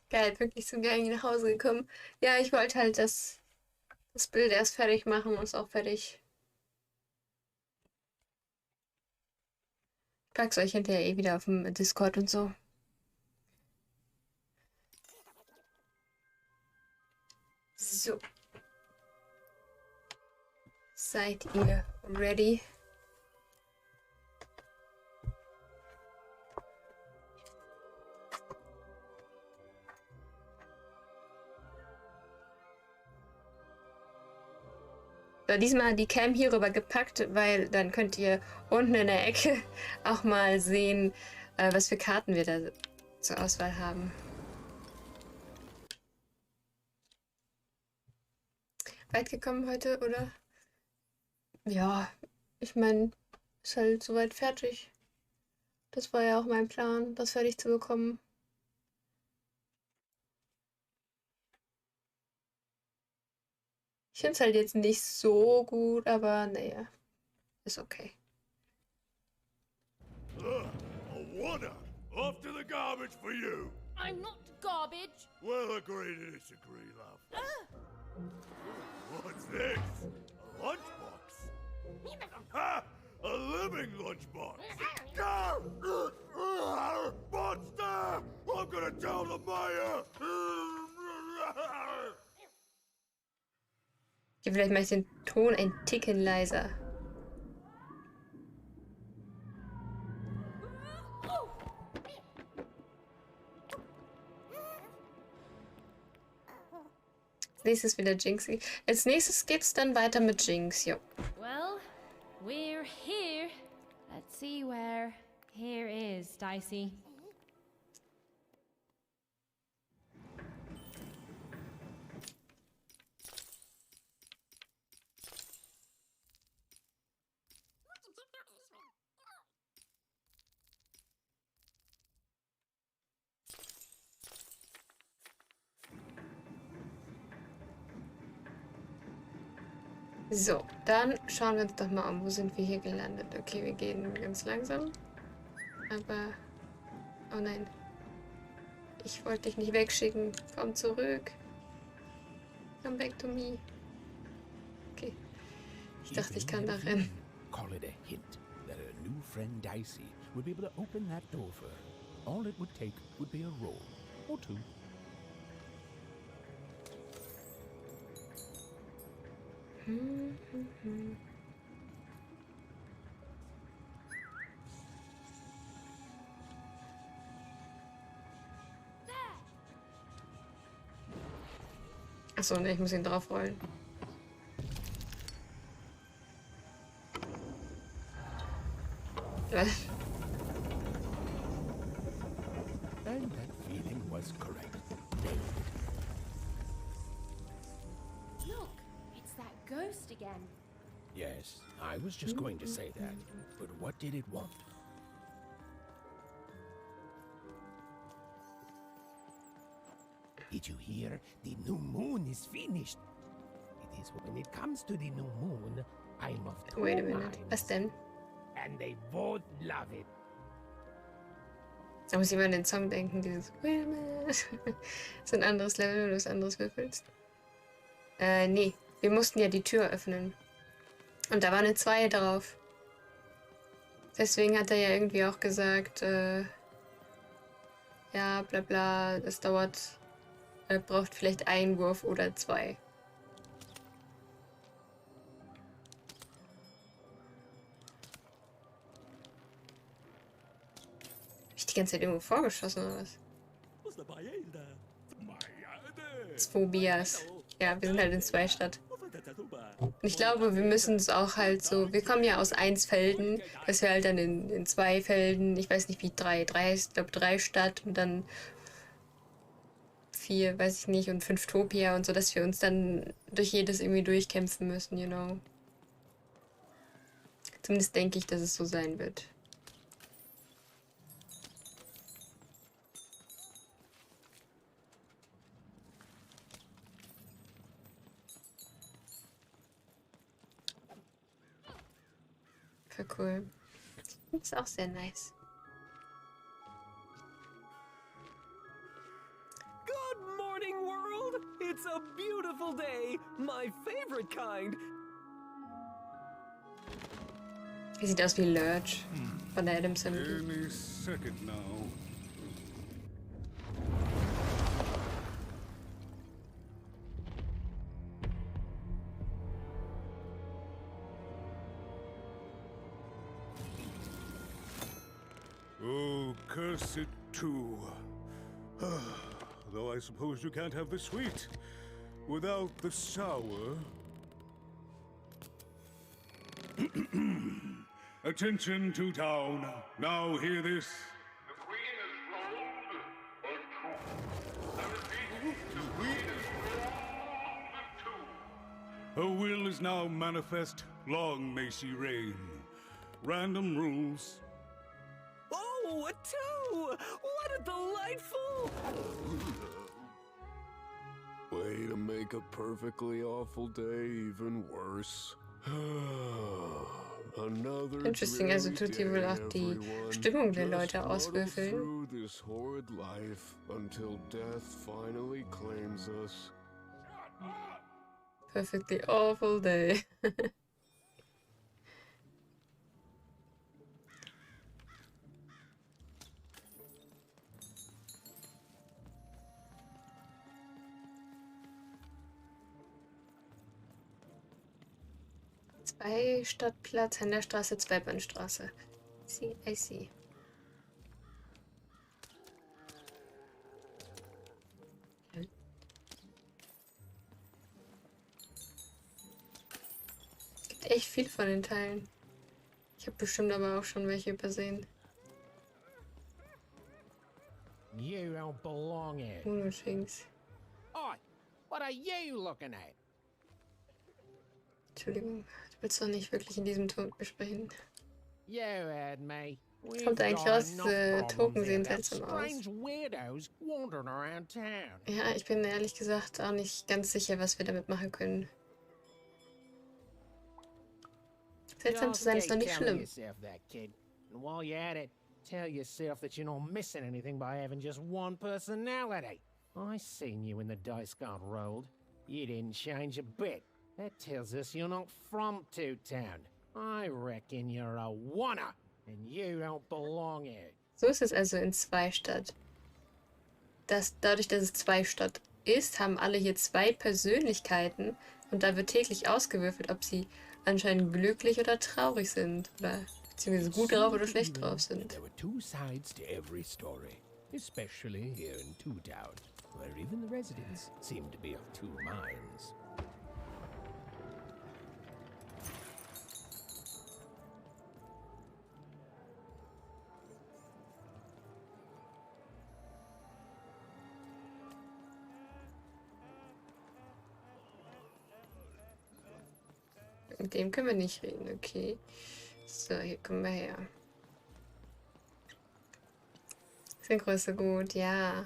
Geil, wirklich so geil nach Hause gekommen. Ja, ich wollte halt das Bild erst fertig machen und ist auch fertig. Ich pack's euch hinterher eh wieder auf dem Discord und so. So, seid ihr ready? So, diesmal die Cam hier rüber gepackt, weil dann könnt ihr unten in der Ecke auch mal sehen, was für Karten wir da zur Auswahl haben. Weit gekommen heute, oder? Ja, ich meine, ist halt soweit fertig. Das war ja auch mein Plan, das fertig zu bekommen. Ich finde es halt jetzt nicht so gut, aber naja, ist okay. A one-up. Off to the garbage for you. I'm not garbage. We'll agree to disagree, love. What's this? A lunchbox? Ha! A living lunchbox! Monster! I'm gonna tell the mayor! Okay, vielleicht mache ich den Ton ein Ticken leiser. Als nächstes wieder Jinxie. Als nächstes geht's dann weiter mit Jinx, jo. Well, we're here. Let's see where here is, Dicey. So, dann schauen wir uns doch mal um. Wo sind wir hier gelandet? Okay, wir gehen ganz langsam. Aber... Oh nein. Ich wollte dich nicht wegschicken. Komm zurück. Come back to me. Okay. Ich dachte, ich kann da rennen. Call it a hint that her new friend Dicey would be able to open that door for her. All it would take would be a roll or two. Achso, ne, ich muss ihn draufrollen. And that feeling was correct. Look, it's that ghost again. Yes, I was just going to say that. But what did it want? Did you hear? The new moon is finished. It is when it comes to the new moon, I'm of two Wait a minute. minds. Was denn? And they both love it. Da muss ich mal an den Song denken, dieses Wait a minute. So ein anderes Level, wenn du was anderes würfelst. Nee. Wir mussten ja die Tür öffnen. Und da war eine 2 drauf. Deswegen hat er ja irgendwie auch gesagt, ja, bla bla, das dauert, braucht vielleicht einen Wurf oder 2. Hab ich die ganze Zeit irgendwo vorgeschossen oder was? Phobias. Ja, wir sind halt in 2 Stadt. Und ich glaube, wir müssen es auch halt so, wir kommen ja aus 1 Felden, dass wir halt dann in 2 Felden, ich weiß nicht wie 3 ich glaube 3 Stadt und dann 4, weiß ich nicht, und 5 Topia und so, dass wir uns dann durch jedes irgendwie durchkämpfen müssen, you know. Zumindest denke ich, dass es so sein wird. Super cool. Das ist auch sehr nice. Good morning, world! It's a beautiful day, my favorite kind. Sieht aus wie Lurch von der Adams Family. Any second now. Oh, curse it too. Though I suppose you can't have the sweet without the sour. Attention to town. Now hear this. The queen is rolled or two. I repeat, the queen is rolled or two. Her will is now manifest. Long may she reign. Random rules. Oh, a two! What a delightful... Way to make a perfectly awful day even worse. Another Interesting, also tut die wohl auch die Stimmung der Leute auswürfeln. Through this horrid life until death finally claims us. Perfectly awful day. Zwei Stadtplatz, Henderstraße, Zweibahnstraße. I see. Gibt echt viel von den Teilen. Ich habe bestimmt aber auch schon welche übersehen. You don't belong here. Monotings. Oi, what are you looking at? Entschuldigung, du willst doch nicht wirklich in diesem Ton besprechen. You heard me. Kommt eigentlich raus, diese Token sehen seltsam aus. Strange weirdos wandering around town. Ja, ich bin ehrlich gesagt auch nicht ganz sicher, was wir damit machen können. Seltsam zu sein ist doch nicht schlimm. Yourself that, kid. And while you're at it, tell yourself that you're not missing anything by having just one personality. I seen you when the dice got rolled. You didn't change a bit. That tells us you're not from Two-Town. I reckon you're a oner, and you don't belong here. So ist es also in Zweistadt. Dadurch, dass es Zweistadt ist, haben alle hier zwei Persönlichkeiten und da wird täglich ausgewürfelt, ob sie anscheinend glücklich oder traurig sind. Oder beziehungsweise gut drauf oder schlecht drauf sind. There were two sides to every story, especially here in Two-Town, where even the residents seem to be of two minds. Mit dem können wir nicht reden, okay. So, hier kommen wir her. Synchro ist so gut, ja.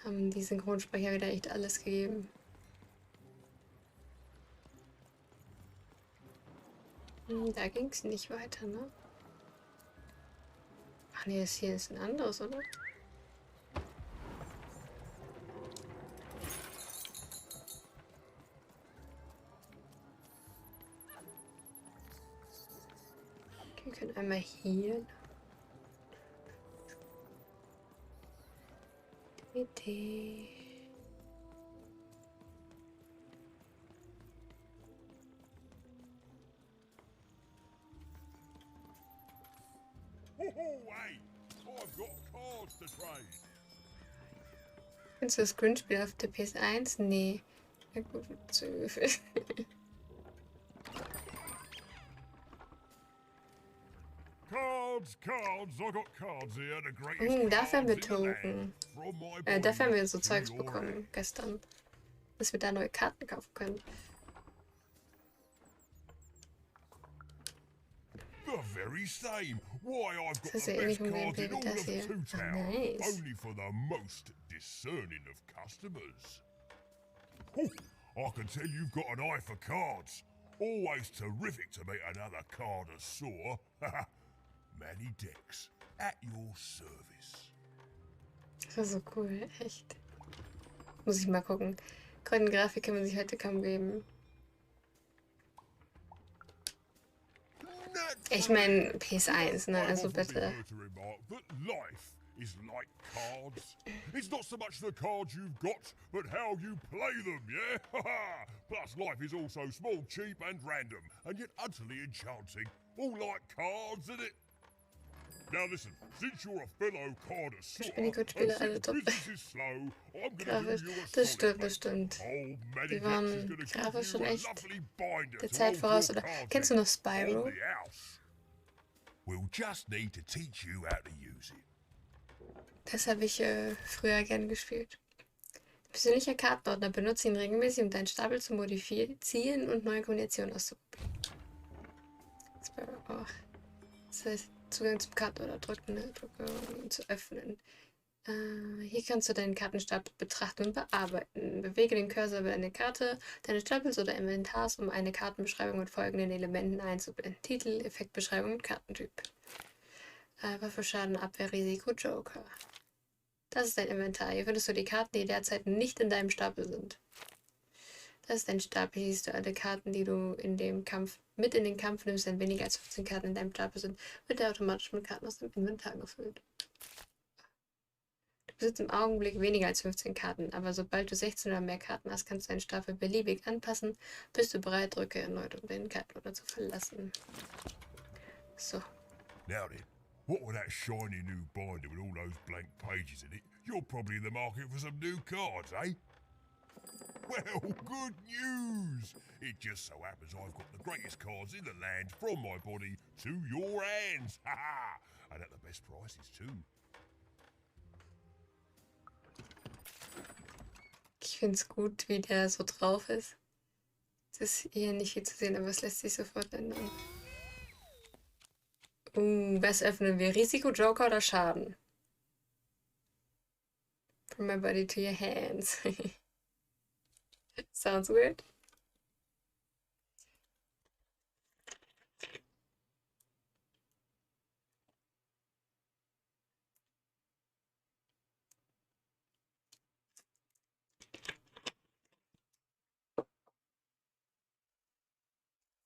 Haben die Synchronsprecher wieder echt alles gegeben. Da ging es nicht weiter, ne? Ach nee, das hier ist ein anderes, oder? Wir können einmal hier. Idee. Hey, I've got cards to trade. Findest du das Grundspiel auf der PS1? Nee. Na gut, zu Würfel. Cards, I got cards here, the greatest Dafür haben wir cards in the land. Token. From my Dafür haben wir boys so to Zeugs your bekommen gestern. Dass wir da neue Karten kaufen können. The very same. Why, I've got Das ist the ja ähnlich best vom cards Gameplay in wie all das of hier. Two-Town. Nice. Only for the most discerning of customers. Oh, I can tell you've got an eye for cards. Always terrific to meet another connoisseur. Many Dicks, at your service. Das war so cool, echt. Muss ich mal gucken. Grafik kann man sich heute kaum geben. Ich meine PS1, ne? Also bitte. Life is like cards. It's not so much the cards you've got, but how you play them, yeah? Plus, life is also small, cheap, and random, and yet utterly enchanting. All like cards, isn't it? Now listen, since you're a fellow connoisseur, Minicodespiele alle and top. since business is slow, I'm gonna Grafisch, do you a das solid, stimmt, das mate. stimmt. Old Manny Die Dex is waren gonna grafisch give schon you a echt lovely binder der to Zeit hold voraus. your Oder cards kennst du in. noch Spyro? On the house. We'll just need to teach you how to use it. Das habe ich früher gern gespielt. Persönlicher Kartenordner. Benutze ihn regelmäßig, um deinen Stapel zu modifizieren und neue Kombinationen auszuprobieren. Spyro auch. Das heißt, Zugang zum Kartenordner drücke, um zu öffnen. Hier kannst du deinen Kartenstapel betrachten und bearbeiten. Bewege den Cursor über eine Karte deines Stapels oder Inventars, um eine Kartenbeschreibung mit folgenden Elementen einzublenden. Titel, Effektbeschreibung und Kartentyp. Waffe, Schaden, Abwehr, Risiko, Joker. Das ist dein Inventar. Hier findest du die Karten, die derzeit nicht in deinem Stapel sind. Das ist dein Stapel. Hier siehst du alle Karten, die du mit in den Kampf nimmst, wenn weniger als 15 Karten in deinem Stapel sind, wird er automatisch mit Karten aus dem Inventar gefüllt. Du besitzt im Augenblick weniger als 15 Karten, aber sobald du 16 oder mehr Karten hast, kannst du deinen Stapel beliebig anpassen. Bist du bereit, drücke erneut, um den Kartenordner zu verlassen. So. Now then, what with that shiny new binder with all those blank pages in it, you're probably in the market for some new cards, eh? Well, good news! It just so happens I've got the greatest cards in the land from my body to your hands. Ha ha! And at the best prices too. Ich finde es gut, wie der so drauf ist. Es ist hier nicht viel zu sehen, aber es lässt sich sofort ändern. Was öffnen wir? Risiko, Joker oder Schaden? From my body to your hands. Sounds weird.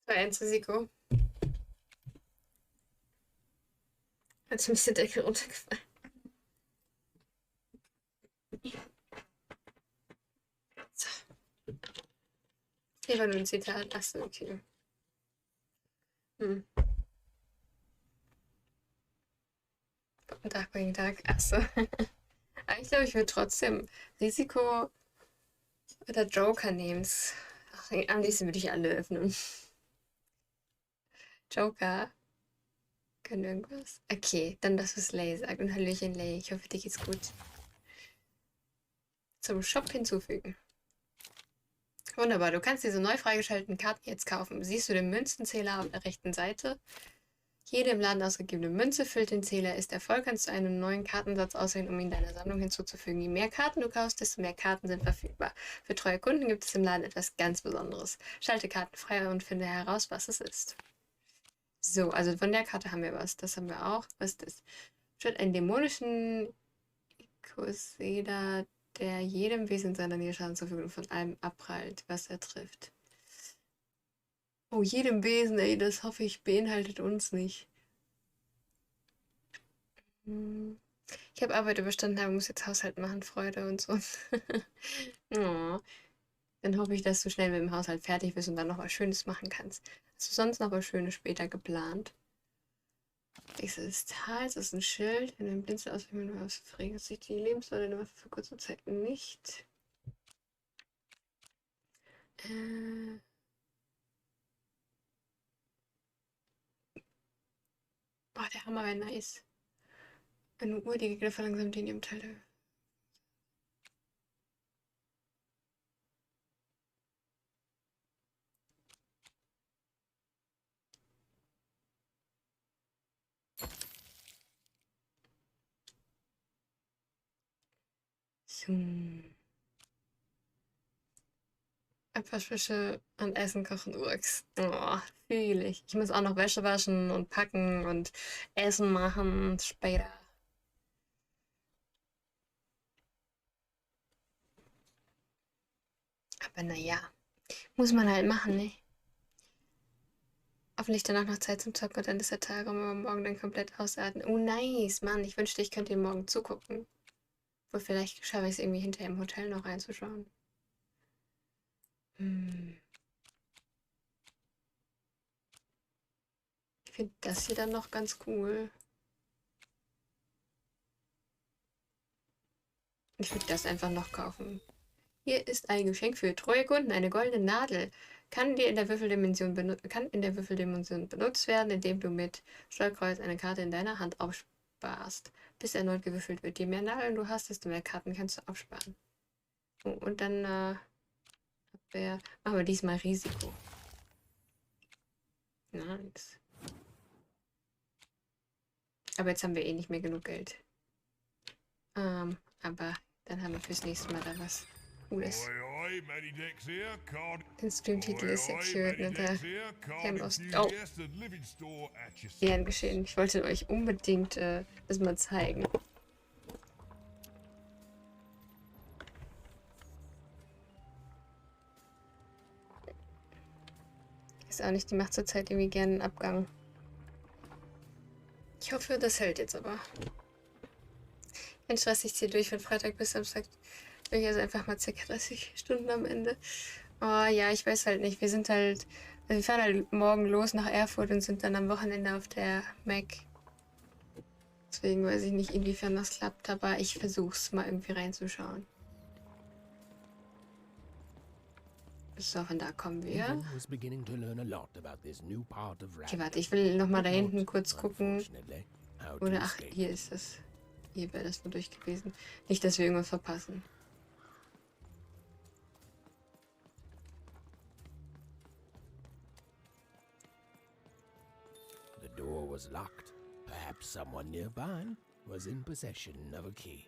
War eins Risiko. Hat ein bisschen Deckel runtergefallen. So. Hier war nur ein Zitat. Achso, okay. Darkwing Duck. Achso. Aber ich glaube, ich würde trotzdem Risiko oder Joker nehmen. Ach, am liebsten würde ich alle öffnen. Joker. Können irgendwas? Okay, dann das, was Lay sagt. Und Hallöchen, Lay. Ich hoffe, dir geht's gut. Zum Shop hinzufügen. Wunderbar, du kannst diese neu freigeschalteten Karten jetzt kaufen. Siehst du den Münzenzähler auf der rechten Seite? Jede im Laden ausgegebene Münze füllt den Zähler. Ist der voll, kannst du einen neuen Kartensatz auswählen, um ihn deiner Sammlung hinzuzufügen. Je mehr Karten du kaufst, desto mehr Karten sind verfügbar. Für treue Kunden gibt es im Laden etwas ganz Besonderes. Schalte Karten frei und finde heraus, was es ist. So, also von der Karte haben wir was. Das haben wir auch. Was ist das? Statt einen dämonischen Ikoseda, der jedem Wesen seiner Nähe Schaden zufügt und von allem abprallt, was er trifft. Oh, jedem Wesen, ey, das hoffe ich beinhaltet uns nicht. Ich habe Arbeit überstanden, aber muss jetzt Haushalt machen, Freude und so. Oh. Dann hoffe ich, dass du schnell mit dem Haushalt fertig bist und dann noch was Schönes machen kannst. Hast du sonst noch was Schönes später geplant? Dieses Tal, das ist ein Schild. Wenn du ein Blinzel auswählen willst, verringert sich die Lebensdauer deiner Waffe für kurze Zeit nicht. Oh, der Hammer wäre nice. Eine Uhr, die Gegner verlangsamt in ihrem Teil. So. Abwaschwäsche und Essen kochen, Urks. Oh, fühle ich. Ich muss auch noch Wäsche waschen und packen und Essen machen später. Aber naja, muss man halt machen, ne? Hoffentlich danach noch Zeit zum Zocken und dann ist der Tag rum, aber morgen dann komplett ausatmen. Oh, nice, Mann. Ich wünschte, ich könnte dir morgen zugucken. Wohl vielleicht schaffe ich es irgendwie hinterher im Hotel noch reinzuschauen. Ich finde das hier dann noch ganz cool. Ich würde das einfach noch kaufen. Hier ist ein Geschenk für treue Kunden, eine goldene Nadel. Kann in der Würfeldimension benutzt werden, indem du mit Steuerkreuz eine Karte in deiner Hand aufsparst. Bis erneut gewürfelt wird. Je mehr Nadeln du hast, desto mehr Karten kannst du aufsparen. Oh, und dann machen wir diesmal Risiko. Nice. Aber jetzt haben wir eh nicht mehr genug Geld. Aber dann haben wir fürs nächste Mal da was Cooles. Den Streamtitel ist Secured, ne? Der Cam aus. Oh! Gern geschehen. Ich wollte euch unbedingt das mal zeigen. Ist auch nicht, die macht zurzeit irgendwie gerne einen Abgang. Ich hoffe, das hält jetzt aber. Kein Stress, ich ziehe durch von Freitag bis Samstag. Also einfach mal ca. 30 Stunden am Ende. Oh ja, ich weiß halt nicht. Wir fahren halt morgen los nach Erfurt und sind dann am Wochenende auf der Mac. Deswegen weiß ich nicht, inwiefern das klappt, aber ich versuch's mal irgendwie reinzuschauen. So, von da kommen wir. Okay, warte, ich will nochmal da hinten kurz gucken. Oder, ach, hier ist das. Hier wäre das nur durch gewesen. Nicht, dass wir irgendwas verpassen. The door was locked. Perhaps someone nearby was in possession of a key.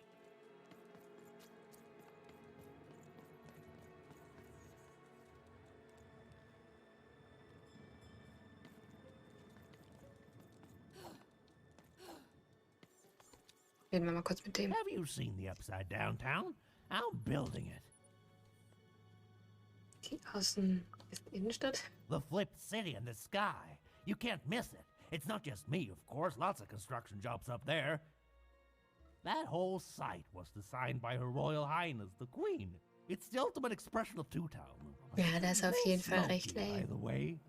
Reden wir mal kurz mit dem. Have you seen the Upside Down Town? I'm building it. Die Außen ist Innenstadt. The flipped city in the sky. You can't miss it. It's not just me, of course. Lots of construction jobs up there. That whole site was designed by Her Royal Highness, the Queen. It's the ultimate expression of Two-Town. Ja, das ist auf jeden Fall recht By lame. the way.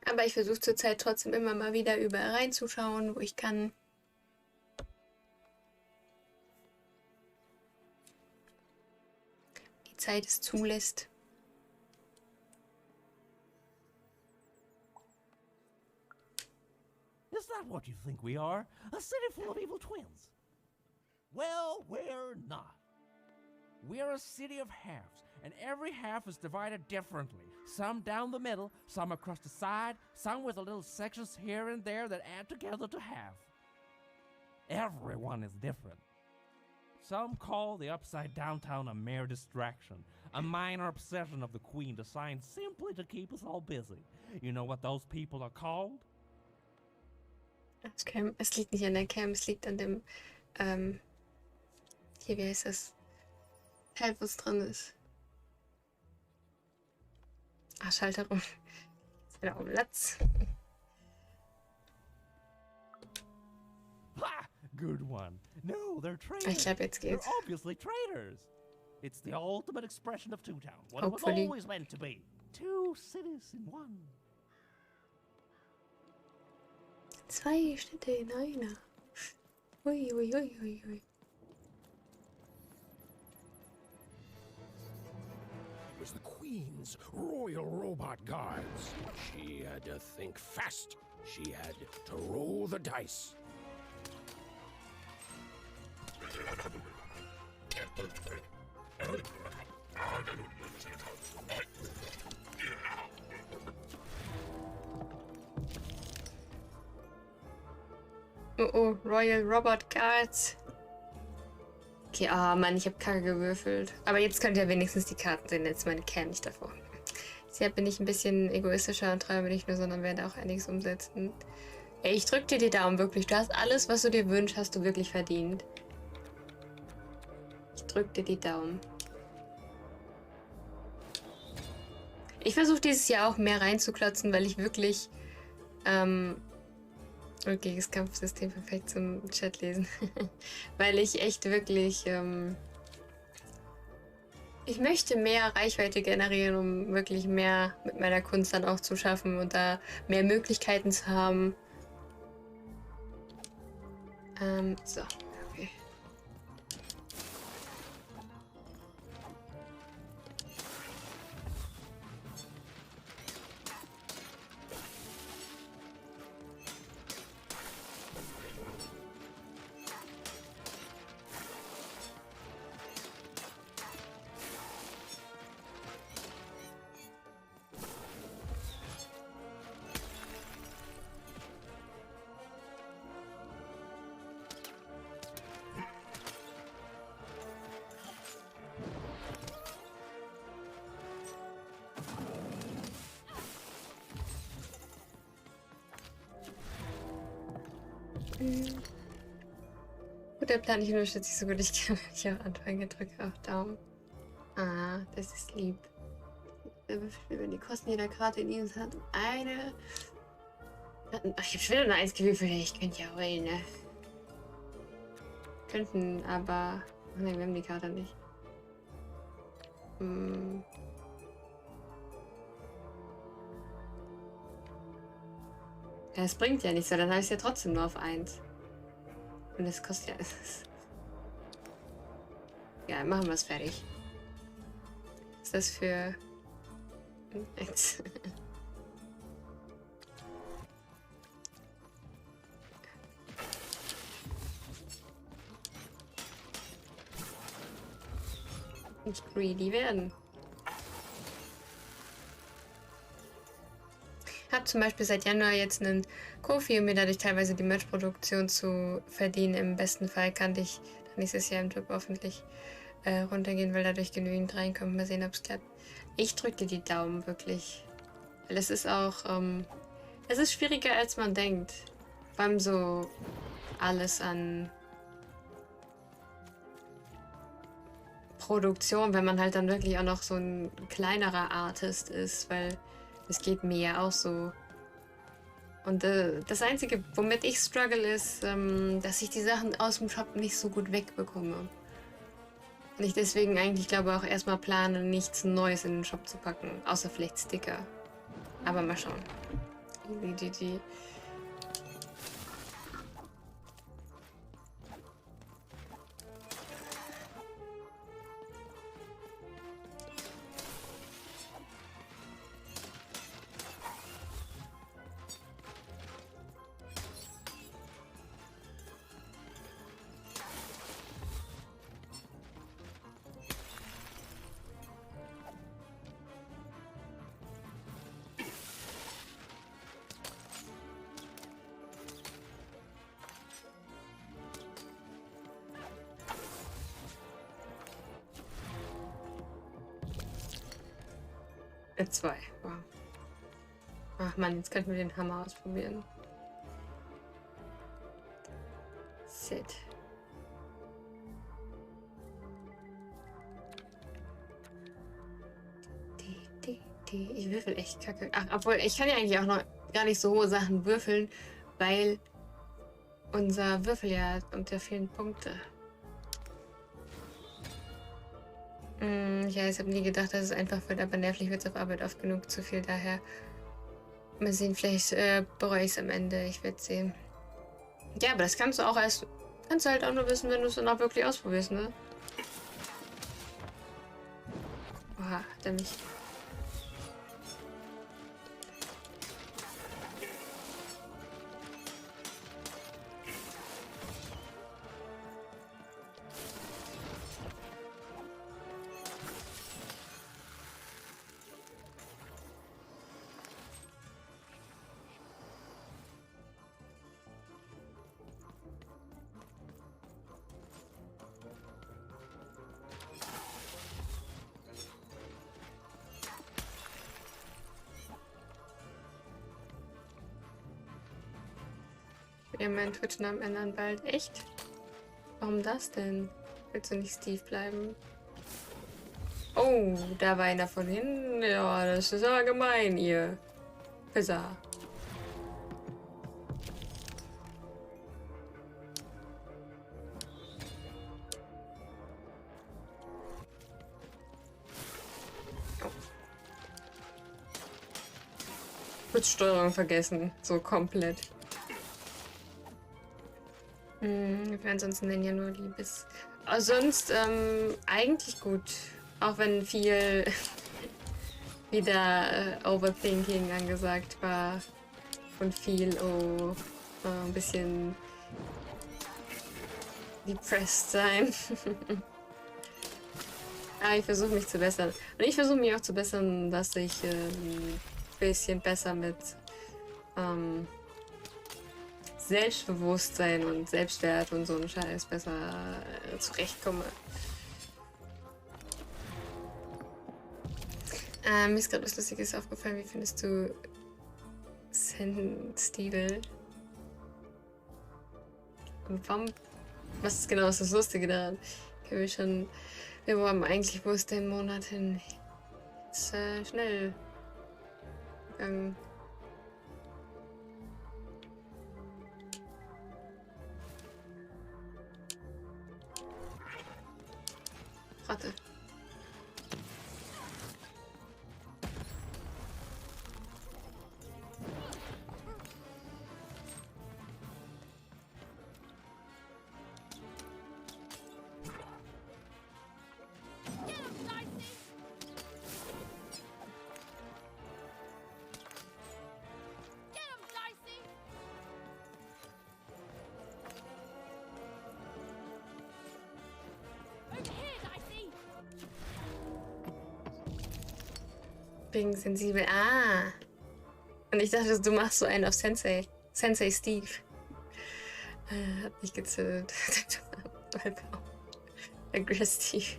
Aber ich versuche zurzeit trotzdem immer mal wieder überall reinzuschauen, wo ich kann. Die Zeit es zulässt. Is that what you think we are? A city full of evil twins? Well, we're not. We're a city of halves, and every half is divided differently. Some down the middle, some across the side, some with little sections here and there that add together to half. Everyone is different. Some call the Upside Down Town a mere distraction, a minor obsession of the Queen designed simply to keep us all busy. You know what those people are called? Es liegt nicht an der Cam, es liegt an dem, hier, wie heißt das? Teil, wo es drin ist. Ah, Schalter rum. Ist wieder auf dem Platz. Ha! Good one. No, they're traitors. Ich glaube, jetzt geht's. They're obviously traitors. It's the ultimate expression of Two-Town. What it was Hopefully. always meant to be. Two cities in one. Zwei Städte in einer. Ui, ui, ui, ui, ui. It was the Queen's Royal Robot Guards. She had to think fast. She had to roll the dice. Oh, oh, Royal Robot Guards. Okay, oh Mann, ich habe kacke gewürfelt. Aber jetzt könnt ihr wenigstens die Karten sehen. Jetzt meine Kerne nicht davor. Deshalb bin ich ein bisschen egoistischer und treibe nicht nur, sondern werde auch einiges umsetzen. Ey, ich drück dir die Daumen, wirklich. Du hast alles, was du dir wünschst, hast du wirklich verdient. Ich drück dir die Daumen. Ich versuche dieses Jahr auch mehr reinzuklotzen, weil ich wirklich... okay, das Kampfsystem perfekt zum Chat lesen. Weil ich echt wirklich... ich möchte mehr Reichweite generieren, um wirklich mehr mit meiner Kunst dann auch zu schaffen und da mehr Möglichkeiten zu haben. So, okay. Gut, der Plan, ich unterstütze dich so gut ich kann. Ich habe Anfang gedrückt auf Daumen. Ah, das ist lieb. Wenn die Kosten jeder Karte in ihnen hat, eine. Ach, ich habe schon wieder eine 1 gewürfelt. Ich könnte ja heulen, ne? Könnten, aber. Ach nein, wir haben die Karte nicht. Hm. Ja, es bringt ja nichts, so, dann habe ich es ja trotzdem nur auf 1. Und das kostet ja. Ja, machen wir es fertig. Was ist das für. Jetzt. Nicht greedy werden. Hab zum Beispiel seit Januar jetzt einen Kofi, um mir dadurch teilweise die Merch-Produktion zu verdienen. Im besten Fall kann ich nächstes Jahr im Job hoffentlich runtergehen, weil dadurch genügend reinkommt. Mal sehen, ob es klappt. Ich drücke dir die Daumen, wirklich. Weil es ist auch, es ist schwieriger, als man denkt. Vor allem so alles an Produktion, wenn man halt dann wirklich auch noch so ein kleinerer Artist ist, weil es geht mir ja auch so. Und das Einzige, womit ich struggle, ist, dass ich die Sachen aus dem Shop nicht so gut wegbekomme. Und ich deswegen eigentlich, glaube auch erstmal plane, nichts Neues in den Shop zu packen. Außer vielleicht Sticker. Aber mal schauen. GG. Zwei. Wow. Ach man, jetzt könnten wir den Hammer ausprobieren. Sit. Ich würfel echt kacke. Ach, obwohl, ich kann ja eigentlich auch noch gar nicht so hohe Sachen würfeln, weil unser Würfel ja unter vielen Punkte. Ja, ich habe nie gedacht, dass es einfach wird, aber nervlich wird es auf Arbeit oft genug zu viel. Daher mal sehen, vielleicht bereue ich es am Ende. Ich werde sehen. Ja, aber das kannst du auch kannst du halt auch nur wissen, wenn du es dann auch wirklich ausprobierst, ne? Oha, hat er mich. ja meinen Twitch-Namen ändern bald. Echt? Warum das denn? Willst du nicht Steve bleiben? Oh, da war einer von hinten. Ja, das ist aber gemein, ihr Pisser. Steuerung vergessen. So komplett. Wir wären sonst nennen ja nur Liebes. Aber sonst, eigentlich gut. Auch wenn viel wieder Overthinking angesagt war. Und viel, ein bisschen depressed sein. Aber ich versuche mich zu bessern. Und ich versuche mich auch zu bessern, dass ich ein bisschen besser mit Selbstbewusstsein und Selbstwert und so ein Scheiß besser zurechtkomme. Mir ist gerade was Lustiges aufgefallen. Wie findest du Stil? Und warum? Was ist genau das Lustige daran? Wir haben eigentlich, wo ist der Monat hin? Jetzt schnell gegangen. Ratte. Wegen sensibel. Ah. Und ich dachte, du machst so einen auf Sensei. Sensei Steve. Hat nicht gezählt. Aggressiv.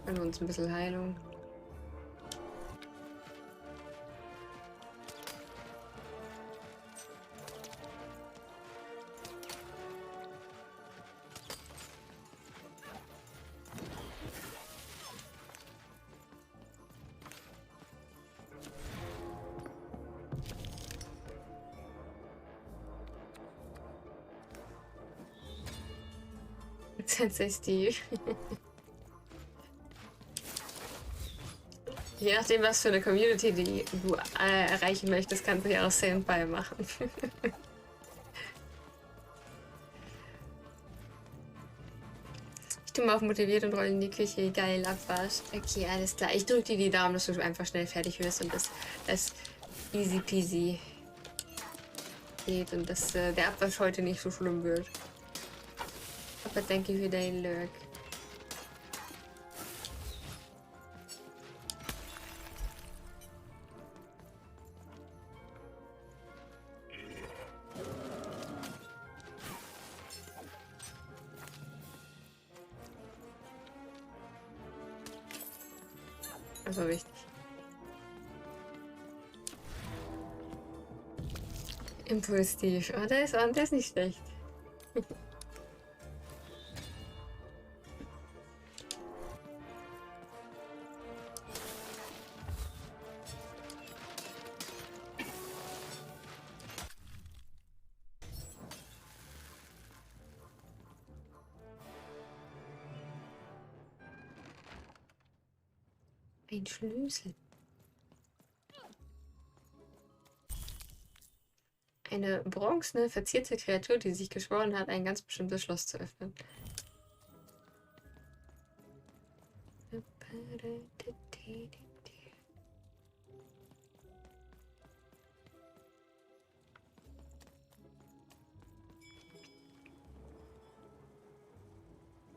Dann uns ein bisschen Heilung. Sensei Steve. Je nachdem, was für eine Community du erreichen möchtest, kannst du ja auch Senpai machen. Ich tue mal auf motiviert und roll in die Küche. Geil, Abwasch. Okay, alles klar. Ich drücke dir die Daumen, dass du einfach schnell fertig wirst und das easy peasy geht und dass der Abwasch heute nicht so schlimm wird. Aber danke für deinen Lurk. Das war wichtig. Impulsiv. Oh, der ist nicht schlecht. Ein Schlüssel. Eine bronzene, verzierte Kreatur, die sich geschworen hat, ein ganz bestimmtes Schloss zu öffnen.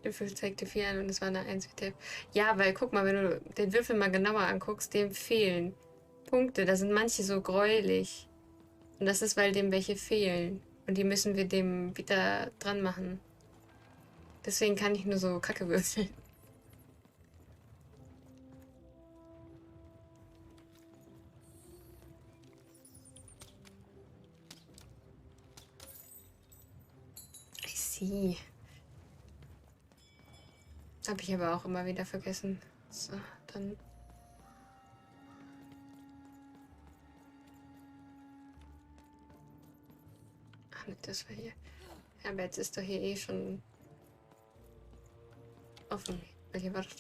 Der Würfel zeigte 4 an und es war eine 1 wie Tape. Ja, weil guck mal, wenn du den Würfel mal genauer anguckst, dem fehlen Punkte. Da sind manche so gräulich. Und das ist, weil dem welche fehlen. Und die müssen wir dem wieder dran machen. Deswegen kann ich nur so Kacke würfeln. Sie. Habe ich aber auch immer wieder vergessen. So, dann. Ach, nicht das war hier. Ja, aber jetzt ist doch hier eh schon offen. Weil hier war doch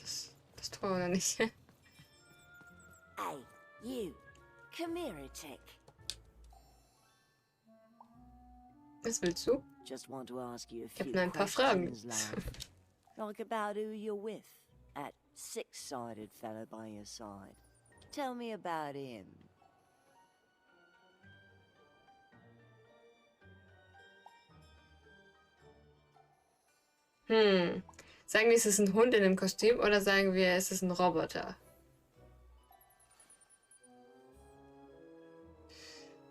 das Tor, oder nicht? Hey, you. Come here a tick. Was willst du? Just want to ask you a Ich habe few nur ein paar Fragen. questions, love. Like about who you're with. That six-sided fellow by your side. Tell me about him. Sagen wir, es ist ein Hund in einem Kostüm oder sagen wir, es ist ein Roboter?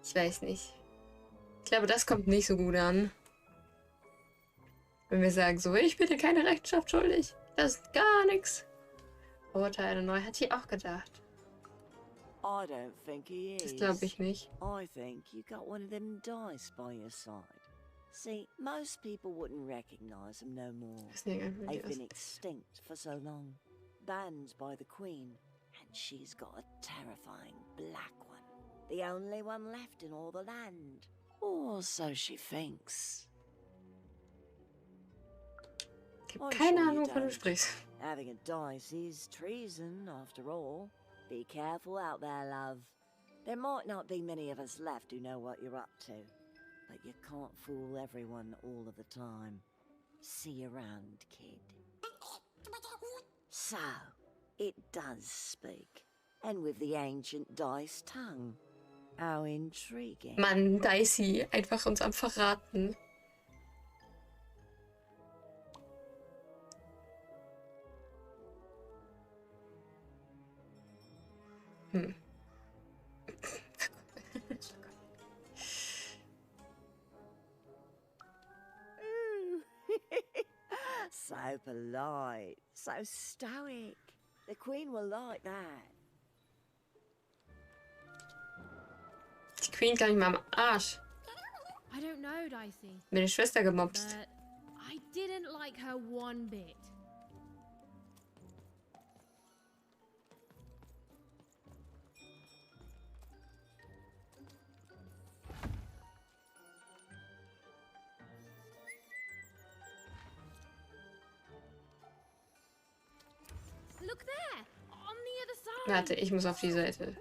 Ich weiß nicht. Ich glaube, das kommt nicht so gut an. Wenn wir sagen so, ich bin dir keine Rechenschaft schuldig. Das ist gar nichts. Roboter eine neu, hat die auch gedacht. I don't think he is. Das glaube ich nicht. I think you got one of them dice by your side. See, most people wouldn't recognize them no more. Ich weiß nicht, wie die They've been ist. extinct for so long. Banned by the Queen. And she's got a terrifying black one. The only one left in all the land. Or so she thinks. Ich habe keine sure you Ahnung, wovon du don't. sprichst. Having a dice is treason, after all. Be careful out there, love. There might not be many of us left who know what you're up to. But you can't fool everyone all of the time. See you around, kid. So, it does speak. And with the ancient dice tongue. How intriguing. Mann, Dicey, einfach uns am Verraten. So polite, so stoic. The Queen will like that. Die Queen kann ich mal am Arsch. I don't know, Dicey, Meine Schwester gemobst. but I didn't like her one bit. Look there, on the other side. Warte, ich muss auf die Seite.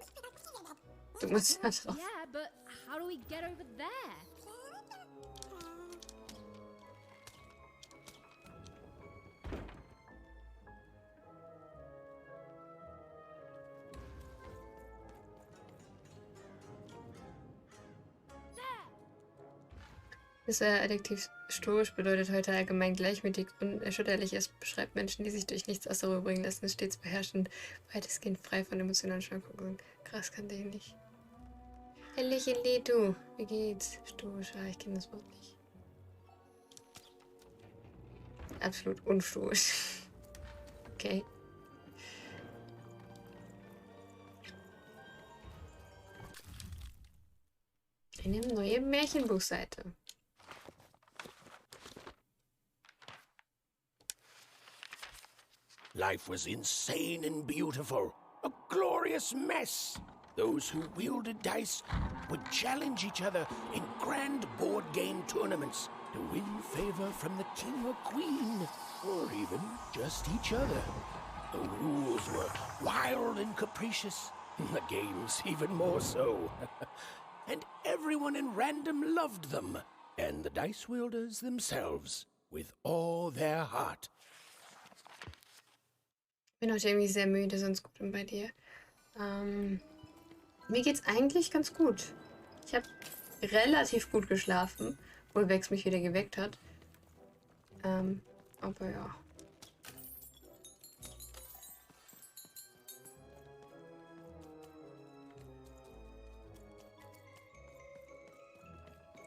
Du musst da drauf. Yeah, but how do we get over there? Das Adjektiv stoisch bedeutet heute allgemein gleichmütig und unerschütterlich. Es beschreibt Menschen, die sich durch nichts aus der Ruhe bringen lassen, stets beherrscht und weitestgehend frei von emotionalen Schwankungen. Krass, kannte ich nicht. Helli, du. Wie geht's? Stoisch, ah, ich kenne das Wort nicht. Absolut unstoisch. Okay. Eine neue Märchenbuchseite. Life was insane and beautiful. A glorious mess. Those who wielded dice would challenge each other in grand board game tournaments to win favor from the king or queen, or even just each other. The rules were wild and capricious, the games even more so. And everyone in random loved them, and the dice wielders themselves, with all their heart. Bin heute irgendwie sehr müde, sonst gut und bei dir. Mir geht's eigentlich ganz gut. Ich habe relativ gut geschlafen, obwohl Wex mich wieder geweckt hat. Aber ja.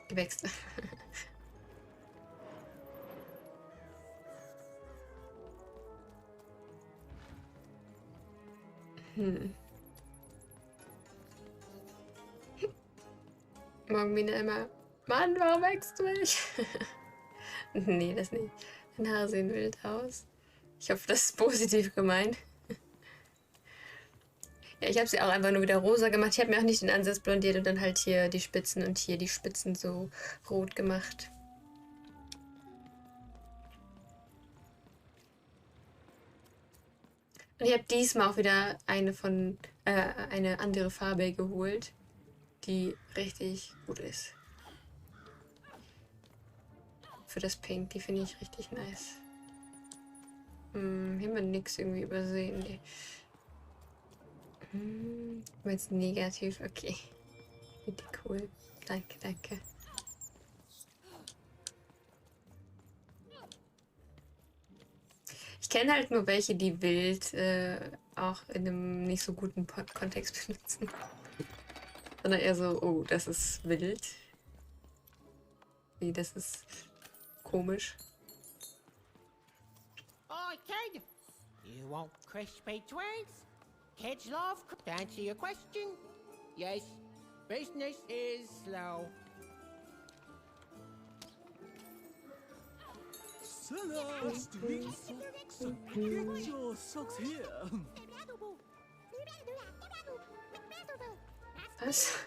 Gewächst. Morgen wieder immer. Mann, warum wächst du mich? Nee, das nicht. Deine Haare sehen wild aus. Ich hoffe, das ist positiv gemeint. Ja, ich habe sie auch einfach nur wieder rosa gemacht. Ich habe mir auch nicht den Ansatz blondiert und dann halt hier die Spitzen und hier die Spitzen so rot gemacht. Und ich habe diesmal auch wieder eine andere Farbe geholt, die richtig gut ist. Für das Pink, die finde ich richtig nice. Hier haben wir nichts irgendwie übersehen. Nee. Jetzt negativ, okay. Finde ich cool. Danke, danke. Ich kenne halt nur welche, die wild auch in einem nicht so guten Kontext benutzen. Sondern eher so, oh, das ist wild. Wie, das ist komisch. Okay. You want crispy twins? Kids love. To answer your question, yes, business is slow. Get your socks here. Was?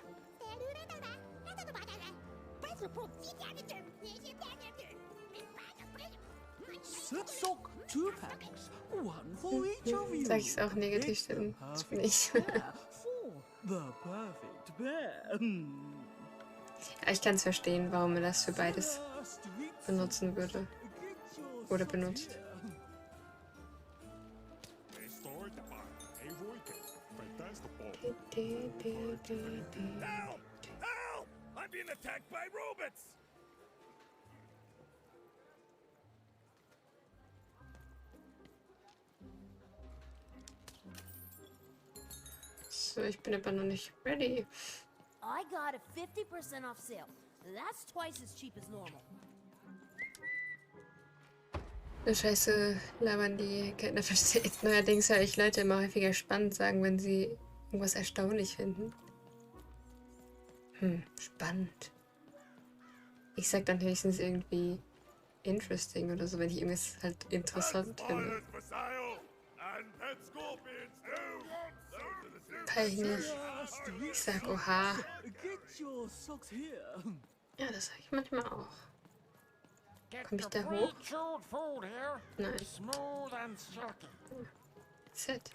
Sock, 2 packs. One for each of you. Sag ich es auch negativ stimmen? Das bin ich. For the perfect pair. Ich kann es verstehen, warum man das für beides benutzen würde. Oder benutzt. Help! I'm being attacked by robots! So, ich bin aber noch nicht ready. I got a 50% off sale. That's twice as cheap as normal. Eine Scheiße labern die keiner versteht. Neuerdings höre ich Leute immer häufiger spannend sagen, wenn sie irgendwas erstaunlich finden. Spannend. Ich sag dann höchstens irgendwie interesting oder so, wenn ich irgendwas halt interessant finde. Kann ich nicht. Ich sag oha. Ja, das sag ich manchmal auch. Komm ich da hoch? Nein. Set.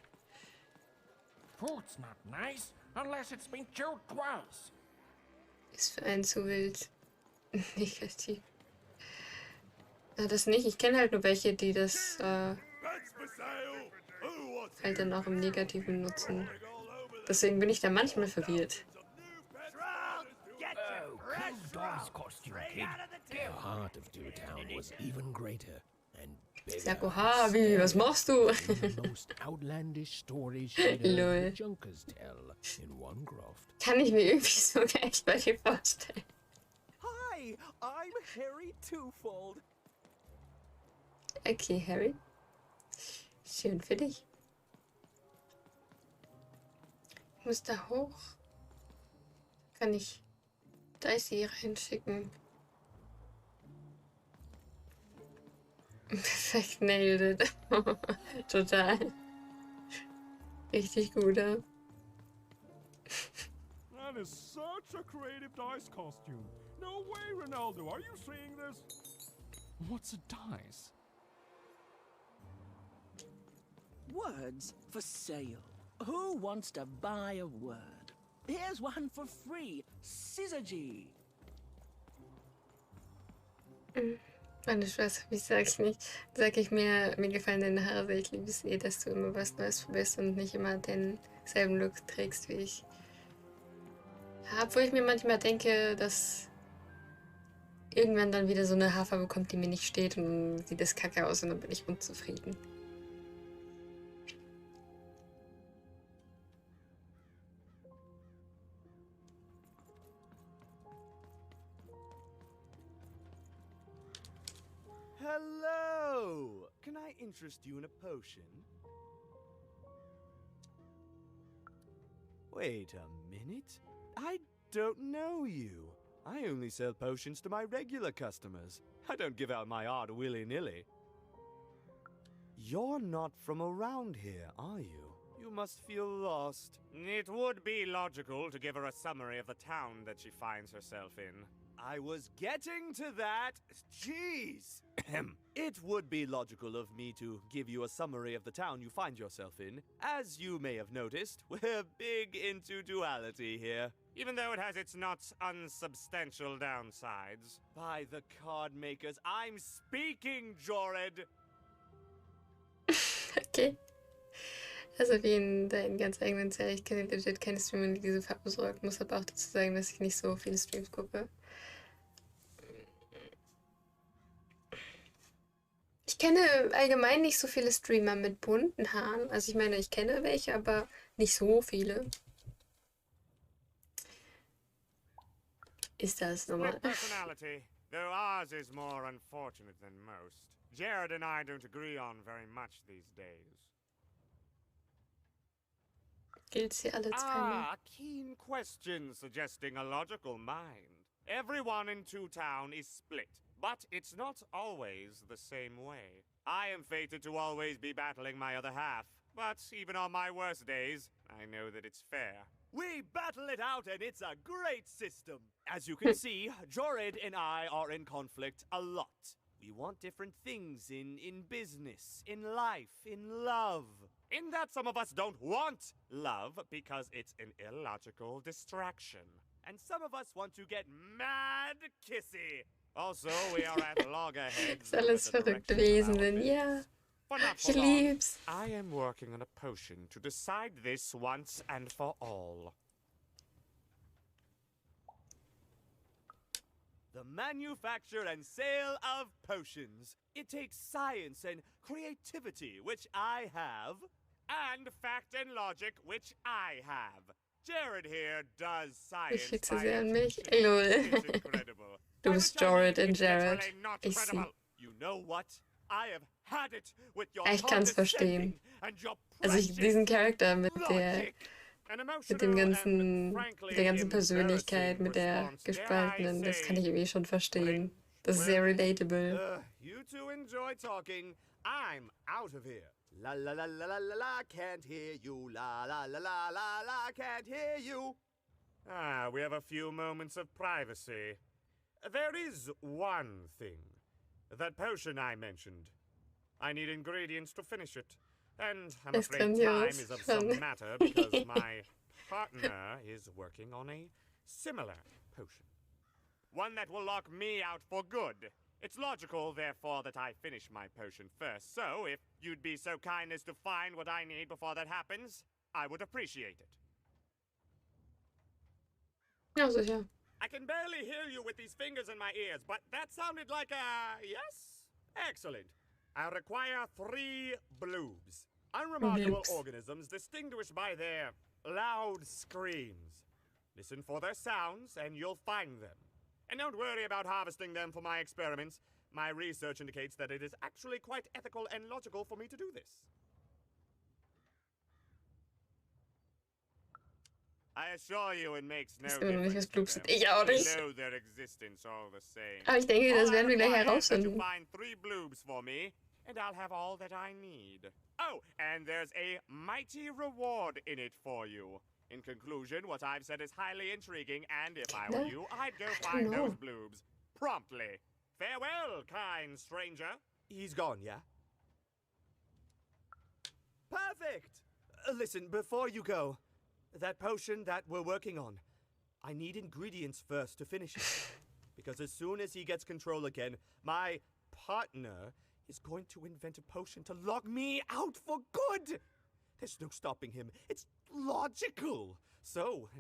Food's not nice unless it's been chewed twice. Ist für einen zu wild. Negativ. Ja, das nicht. Ich kenne halt nur welche, die das halt dann auch im Negativen nutzen. Deswegen bin ich da manchmal verwirrt. The heart of Town was even greater and Ich sag, oha, wie, was machst du? the most outlandish stories she'd Lol. heard the Junkers tell in one graft. Kann ich mir irgendwie so echt bei dir vorstellen. Hi, I'm Harry Twofold. Okay, Harry. Schön für dich. Ich muss da hoch. Kann ich Dicey reinschicken. Perfekt, nailed it. Total. Richtig gut, ja. That is such a creative dice costume. No way, Ronaldo. Are you seeing this? What's a dice? Words for sale. Who wants to buy a word? Here's one for free. Syzygy. Meine Schwester, wie sag ich nicht? Sag ich mir gefallen deine Haare sehr. Ich liebe es eh, dass du immer was Neues probierst und nicht immer denselben Look trägst wie ich. Ja, obwohl ich mir manchmal denke, dass irgendwann dann wieder so eine Haarfarbe bekommt, die mir nicht steht und dann sieht das kacke aus und dann bin ich unzufrieden. Hello! Can I interest you in a potion? Wait a minute. I don't know you. I only sell potions to my regular customers. I don't give out my art willy-nilly. You're not from around here, are you? You must feel lost. It would be logical to give her a summary of the town that she finds herself in. I was getting to that. Jeez. It would be logical of me to give you a summary of the town you find yourself in. As you may have noticed, we're big into duality here. Even though it has its not unsubstantial downsides. By the card makers, I'm speaking, Jored! Okay. Also wie in deinen ganz eigenen Serie. Ich kenne legit keine Streamer, die diese Farbe sorgt. Muss aber auch dazu sagen, dass ich nicht so viele Streams gucke. Ich kenne allgemein nicht so viele Streamer mit bunten Haaren. Also ich meine, ich kenne welche, aber nicht so viele. Ist das normal? Split personality, though ours is more unfortunate than most. Jared and I don't agree on very much these days. Gilt's hier alle zweimal? A keen question suggesting a logical mind. Everyone in Two Town is split, but it's not always the same way. I am fated to always be battling my other half, but even on my worst days, I know that it's fair. We battle it out and it's a great system. As you can see, Jored and I are in conflict a lot. We want different things in business, in life, in love. In that some of us don't want love because it's an illogical distraction. And some of us want to get mad kissy. Also, we are at loggerheads. Ist alles verrückte Wesen sind, ja. Ich lieb's. I am working on a potion to decide this once and for all. The manufacture and sale of potions. It takes science and creativity, which I have. And fact and logic, which I have. Jared here does science. Ich schätze sehr an mich. Lol. It's incredible. Du bist Jored in It's Jared. literally not Ich sie. credible. You know what? I have had it with your Ich kann's verstehen. condescending and your Also diesen Charakter mit der logic. An mit emotional dem and ganzen, frankly der ganzen Persönlichkeit, mit der embarrassing response, gespaltenen, dare I das kann ich say. irgendwie schon verstehen. Das ist sehr relatable. You two enjoy talking. I'm out of here. La la la la la la la, can't hear you. La la la la la la, can't hear you. Ah, we have a few moments of privacy. There is one thing. That potion I mentioned. I need ingredients to finish it. And I'm Es afraid time grandios. is of some matter because my partner is working on a similar potion. One that will lock me out for good. It's logical, therefore, that I finish my potion first. So, if you'd be so kind as to find what I need before that happens, I would appreciate it. Ja, sicher. I can barely hear you with these fingers in my ears, but that sounded like a yes? Excellent. I require 3 bloobs. Unremarkable Bloobs. organisms distinguished by their loud screams. Listen for their sounds, and you'll find them. And don't worry about harvesting them for my experiments. My research indicates that it is actually quite ethical and logical for me to do this. I assure you it makes no Ist immer noch nicht, was difference to Bloops them. sind. Ich auch We nicht. know their existence all the same. Aber ich denke, das All I werden wir gleich require is that you herausfinden. find 3 bloobs for me, and I'll have all that I need. Oh, and there's a mighty reward in it for you. In conclusion, what I've said is highly intriguing, and if I were you, I'd go find know. those bloobs promptly. Farewell, kind stranger. He's gone, yeah? Perfect! Listen, before you go, that potion that we're working on, I need ingredients first to finish it. Because as soon as he gets control again, my partner is going to invent a potion to lock me out for good! There's no stopping him. It's logical. So,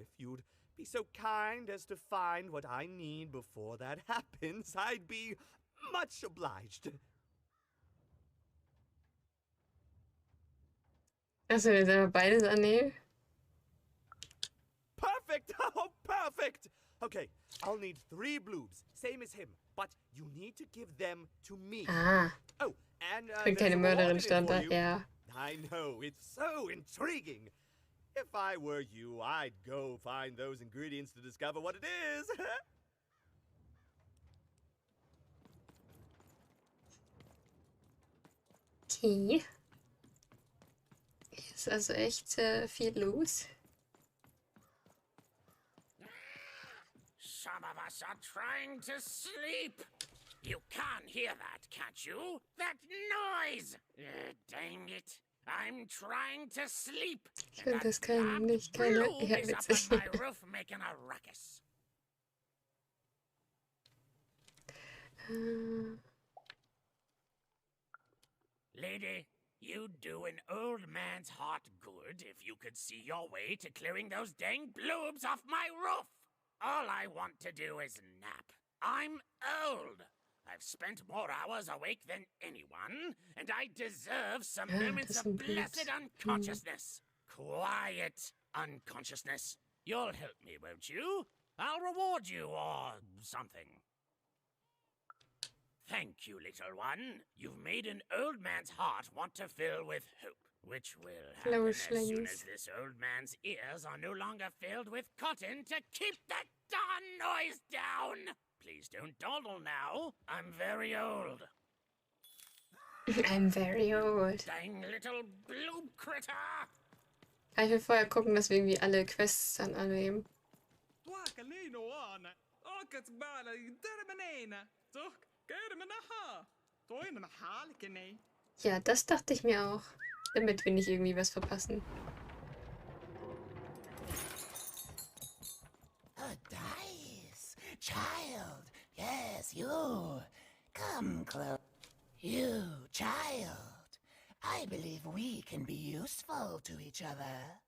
if you'd be so kind as to find what I need before that happens, I'd be much obliged. Also, wir selber beides annehmen. Perfect! Oh, perfect! Okay, I'll need 3 bloobs, same as him, but you need to give them to me. Ah, Oh, and ich bin there's keine a reward Mörderin, in it stand for da. you. Ja. I know, it's so intriguing. If I were you, I'd go find those ingredients to discover what it is. Okay. Hier ist also echt viel los. Some of us are trying to sleep. You can't hear that, can't you? That noise! Dang it. I'm trying to sleep. Ich finde das keine Is up witzig. on my roof making a ruckus. Lady, you'd do an old man's heart good if you could see your way to clearing those dang bloobs off my roof. All I want to do is nap. I'm old. I've spent more hours awake than anyone, and I deserve some moments das of sind blessed Bloobs. unconsciousness. Quiet unconsciousness. You'll help me, won't you? I'll reward you or something. Thank you, little one. You've made an old man's heart want to fill with hope, which will happen as soon as this old man's ears are no longer filled with cotton to keep that darn noise down. Please don't dawdle now. I'm very old. I'm very old. Dang little blue critter. Ich will vorher gucken, dass wir irgendwie alle Quests dann annehmen. Ja, das dachte ich mir auch. Damit wir nicht irgendwie was verpassen. A dice. Child. Yes, you. Come close. You, child. I believe we can be useful to each other.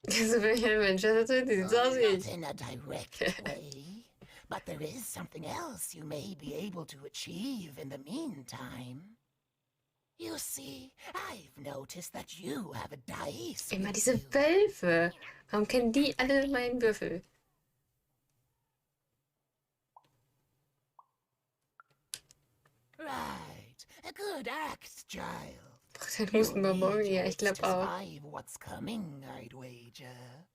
So bin ich ein Mensch, das sieht so aus wie Not ich. in a direct way, but there is something else you may be able to achieve in the meantime. You see, I've noticed that you have a dice. Immer with diese you. Wölfe. Warum kennen die alle meinen Würfel? Right. A good act, child. Braucht ein Hustenbonbon? Ja, ich glaube auch. Survive what's coming, I'd wager.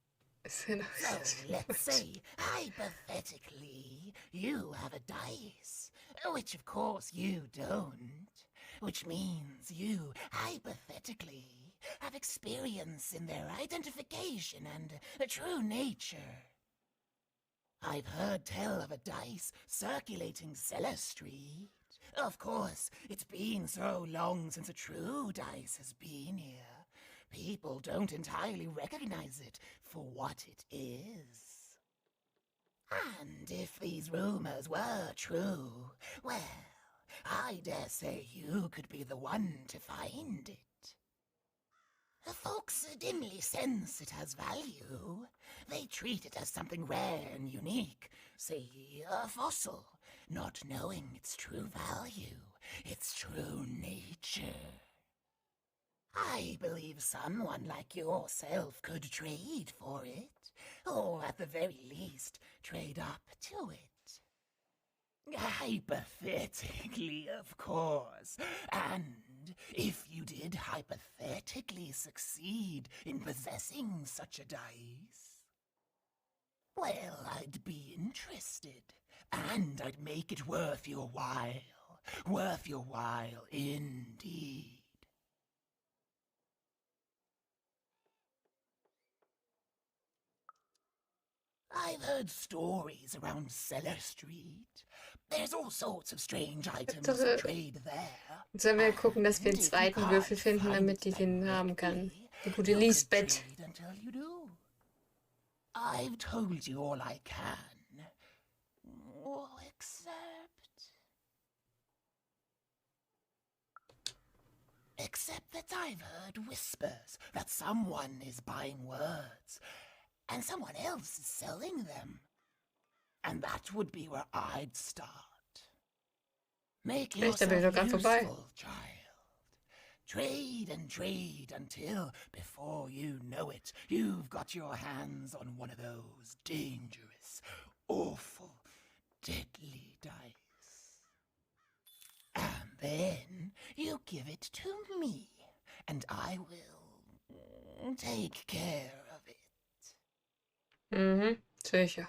Ist ja noch So, let's say, hypothetically, you have a dice, which of course you don't, which means you, hypothetically, have experience in their identification and true nature. I've heard tell of a dice circulating Cellar Street. Of course, it's been so long since a true dice has been here. People don't entirely recognize it for what it is. And if these rumors were true, well, I dare say you could be the one to find it. Folks dimly sense it has value. They treat it as something rare and unique, say a fossil, not knowing its true value, its true nature. I believe someone like yourself could trade for it, or at the very least, trade up to it. Hypothetically, of course. And if you did hypothetically succeed in possessing such a dice, well, I'd be interested, and I'd make it worth your while. Worth your while indeed. I've heard stories around Cellar Street. There's all sorts of strange items to trade there. Sollen wir gucken, dass wir einen zweiten Würfel finden, damit die den haben kann. Die gute Lisbeth. Until you do. I've told you all I can. Oh, except that I've heard whispers that someone is buying words, and someone else is selling them. And that would be where I'd start. Make yourself useful, child. Trade and trade until, before you know it, you've got your hands on one of those dangerous, awful, deadly dice. And then you give it to I will take care of it. Mhm, sicher.